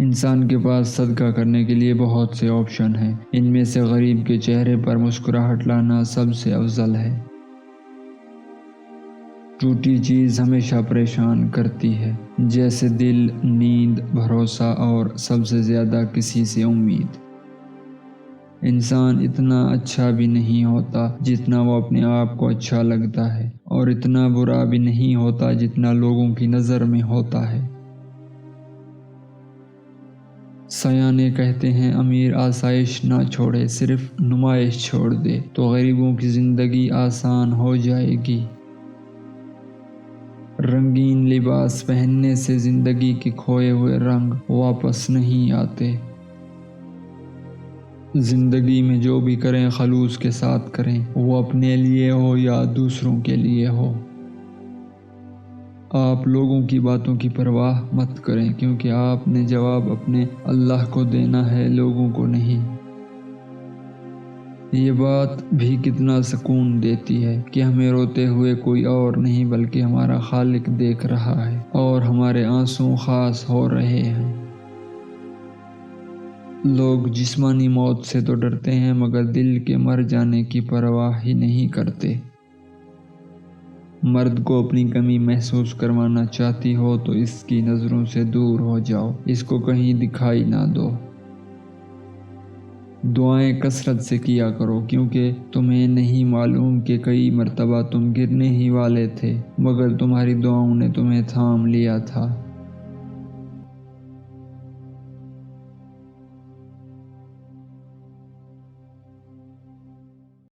انسان کے پاس صدقہ کرنے کے لیے بہت سے آپشن ہیں، ان میں سے غریب کے چہرے پر مسکراہٹ لانا سب سے افضل ہے۔ ٹوٹی چیز ہمیشہ پریشان کرتی ہے، جیسے دل، نیند، بھروسہ اور سب سے زیادہ کسی سے امید۔ انسان اتنا اچھا بھی نہیں ہوتا جتنا وہ اپنے آپ کو اچھا لگتا ہے، اور اتنا برا بھی نہیں ہوتا جتنا لوگوں کی نظر میں ہوتا ہے۔ سیانے کہتے ہیں امیر آسائش نہ چھوڑے، صرف نمائش چھوڑ دے تو غریبوں کی زندگی آسان ہو جائے گی۔ رنگین لباس پہننے سے زندگی کے کھوئے ہوئے رنگ واپس نہیں آتے۔ زندگی میں جو بھی کریں خلوص کے ساتھ کریں، وہ اپنے لیے ہو یا دوسروں کے لیے ہو۔ آپ لوگوں کی باتوں کی پرواہ مت کریں، کیونکہ آپ نے جواب اپنے اللہ کو دینا ہے، لوگوں کو نہیں۔ یہ بات بھی کتنا سکون دیتی ہے کہ ہمیں روتے ہوئے کوئی اور نہیں بلکہ ہمارا خالق دیکھ رہا ہے، اور ہمارے آنسو خاص ہو رہے ہیں۔ لوگ جسمانی موت سے تو ڈرتے ہیں مگر دل کے مر جانے کی پرواہ ہی نہیں کرتے۔ مرد کو اپنی کمی محسوس کروانا چاہتی ہو تو اس کی نظروں سے دور ہو جاؤ، اس کو کہیں دکھائی نہ دو۔ دعائیں کثرت سے کیا کرو، کیونکہ تمہیں نہیں معلوم کہ کئی مرتبہ تم گرنے ہی والے تھے مگر تمہاری دعاؤں نے تمہیں تھام لیا تھا۔